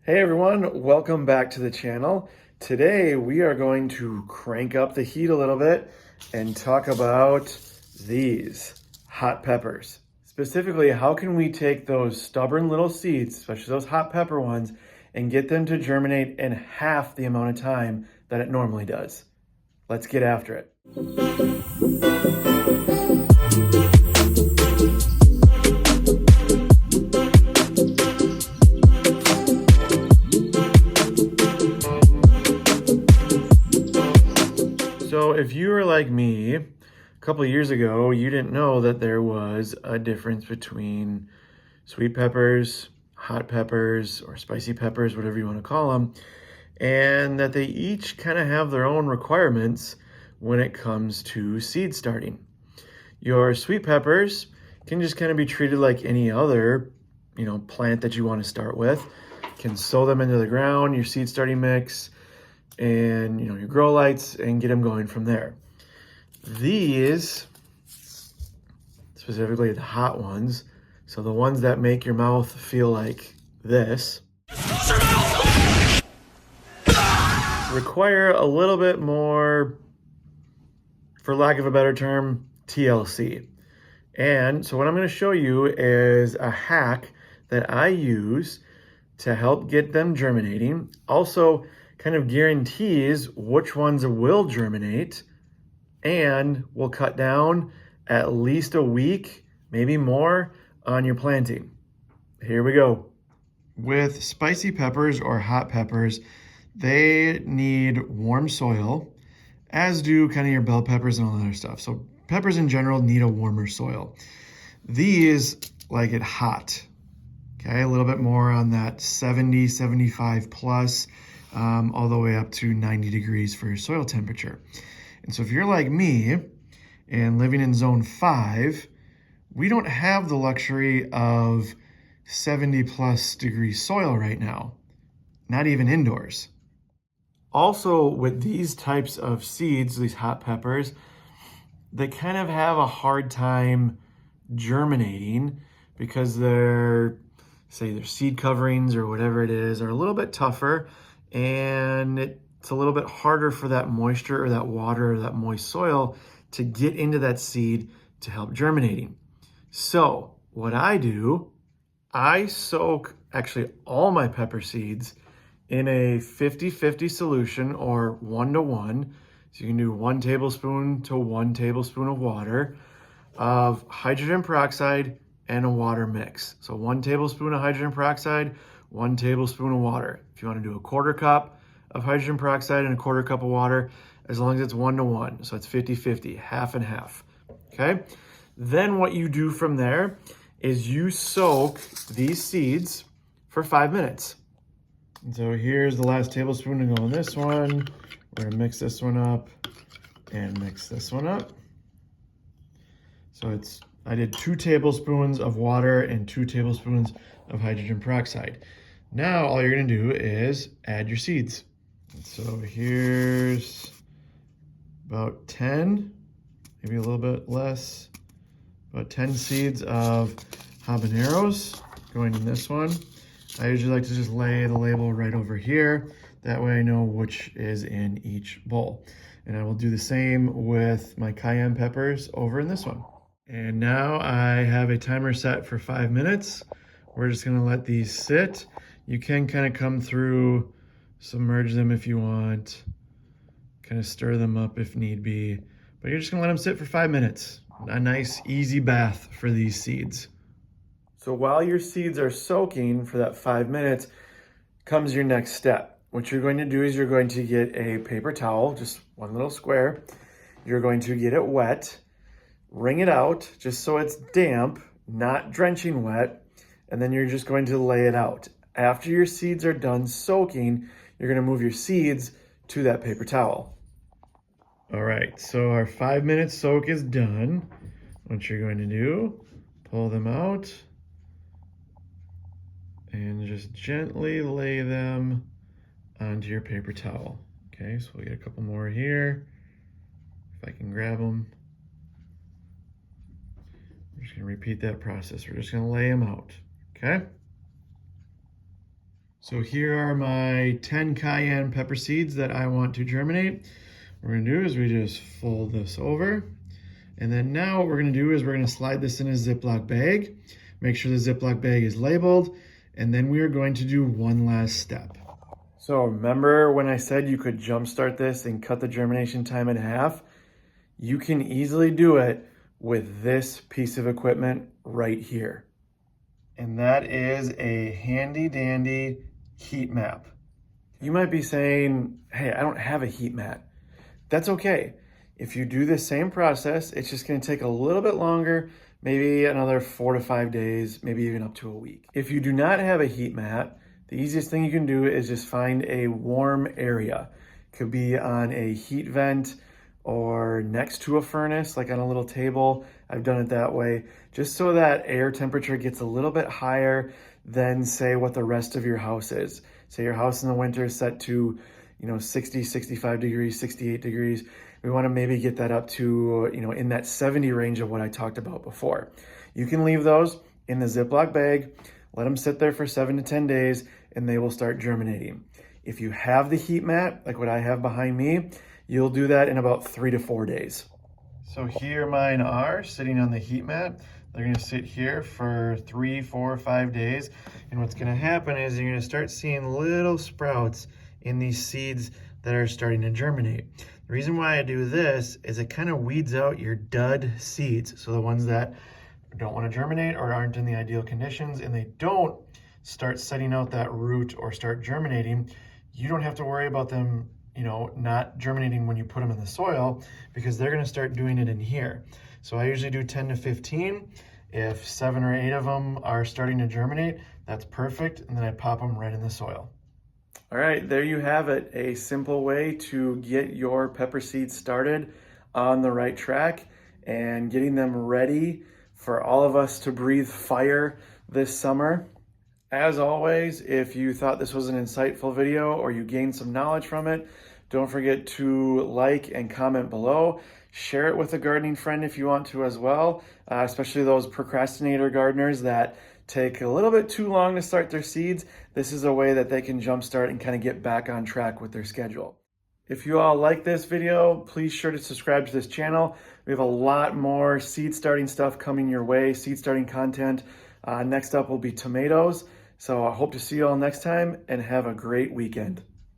Hey everyone, welcome back to the channel. Today we are going to crank up the heat a little bit and talk about these hot peppers. Specifically, how can we take those stubborn little seeds, especially those hot pepper ones, and get them to germinate in half the amount of time that it normally does? Let's get after it. So if you were like me, a couple of years ago, you didn't know that there was a difference between sweet peppers, hot peppers, or spicy peppers, whatever you want to call them, and that they each kind of have their own requirements when it comes to seed starting. Your sweet peppers can just kind of be treated like any other, plant that you want to start with. You can sow them into the ground, your seed starting mix, and your grow lights, and get them going from there. These, specifically the hot ones, so the ones that make your mouth feel like this, require a little bit more, for lack of a better term, TLC. And so what I'm going to show you is a hack that I use to help get them germinating. Also kind of guarantees which ones will germinate and will cut down at least a week, maybe more, on your planting. Here we go. With spicy peppers or hot peppers, they need warm soil, as do kind of your bell peppers and all that other stuff. So peppers in general need a warmer soil. These like it hot, okay? A little bit more on that 70, 75 plus, all the way up to 90 degrees for your soil temperature. And so if you're like me and living in zone 5, we don't have the luxury of 70 plus degree soil right now, not even indoors. Also, with these types of seeds, these hot peppers, they kind of have a hard time germinating because their seed coverings or whatever it is are a little bit tougher, and it's a little bit harder for that moisture or that water or that moist soil to get into that seed to help germinating. So what I do, I soak actually all my pepper seeds in a 50-50 solution, or 1-to-1. So you can do 1 tablespoon to 1 tablespoon of water of hydrogen peroxide and a water mix. So 1 tablespoon of hydrogen peroxide, 1 tablespoon of water. If you want to do a 1/4 cup of hydrogen peroxide and a 1/4 cup of water, as long as it's 1-to-1. So it's 50-50, half and half, okay? Then what you do from there is you soak these seeds for 5 minutes. And so here's the last tablespoon to go in this one. We're gonna mix this one up and mix this one up. So I did 2 tablespoons of water and 2 tablespoons of hydrogen peroxide. Now all you're gonna do is add your seeds. And so here's about 10, maybe a little bit less, about 10 seeds of habaneros going in this one. I usually like to just lay the label right over here. That way I know which is in each bowl. And I will do the same with my cayenne peppers over in this one. And now I have a timer set for 5 minutes. We're just gonna let these sit. You can kind of come through, submerge them if you want, kind of stir them up if need be, but you're just gonna let them sit for 5 minutes. A nice easy bath for these seeds. So while your seeds are soaking for that 5 minutes comes your next step. What you're going to do is you're going to get a paper towel, just one little square. You're going to get it wet, wring it out just so it's damp, not drenching wet, and then you're just going to lay it out. After your seeds are done soaking, you're going to move your seeds to that paper towel. All right, so our 5 minute soak is done. What you're going to do, pull them out and just gently lay them onto your paper towel. Okay, so we'll get a couple more here. If I can grab them. We're just gonna repeat that process. We're just gonna lay them out, okay? So here are my 10 cayenne pepper seeds that I want to germinate. What we're gonna do is we just fold this over. And then now what we're gonna do is we're gonna slide this in a Ziploc bag. Make sure the Ziploc bag is labeled. And then we are going to do one last step. So remember when I said you could jumpstart this and cut the germination time in half? You can easily do it with this piece of equipment right here. And that is a handy dandy heat map. You might be saying, hey, I don't have a heat mat. That's okay. If you do the same process, it's just gonna take a little bit longer, maybe another 4 to 5 days, maybe even up to a week. If you do not have a heat mat, the easiest thing you can do is just find a warm area. Could be on a heat vent or next to a furnace, like on a little table. I've done it that way, just so that air temperature gets a little bit higher than say what the rest of your house is. Say your house in the winter is set to, 60, 65 degrees, 68 degrees. We want to maybe get that up to, in that 70 range of what I talked about before. You can leave those in the Ziploc bag, let them sit there for 7 to 10 days, and they will start germinating. If you have the heat mat, like what I have behind me, you'll do that in about 3 to 4 days. So here mine are sitting on the heat mat. They're gonna sit here for 3, 4, 5 days. And what's gonna happen is you're gonna start seeing little sprouts in these seeds that are starting to germinate. The reason why I do this is it kind of weeds out your dud seeds. So the ones that don't wanna germinate or aren't in the ideal conditions and they don't start setting out that root or start germinating, you don't have to worry about them not germinating when you put them in the soil because they're gonna start doing it in here. So I usually do 10 to 15. If 7 or 8 of them are starting to germinate, that's perfect. And then I pop them right in the soil. All right, there you have it. A simple way to get your pepper seeds started on the right track and getting them ready for all of us to breathe fire this summer. As always, if you thought this was an insightful video or you gained some knowledge from it, don't forget to like and comment below. Share it with a gardening friend if you want to as well, especially those procrastinator gardeners that take a little bit too long to start their seeds. This is a way that they can jumpstart and kind of get back on track with their schedule. If you all like this video, please sure to subscribe to this channel. We have a lot more seed starting stuff coming your way, seed starting content. Next up will be tomatoes. So I hope to see you all next time and have a great weekend.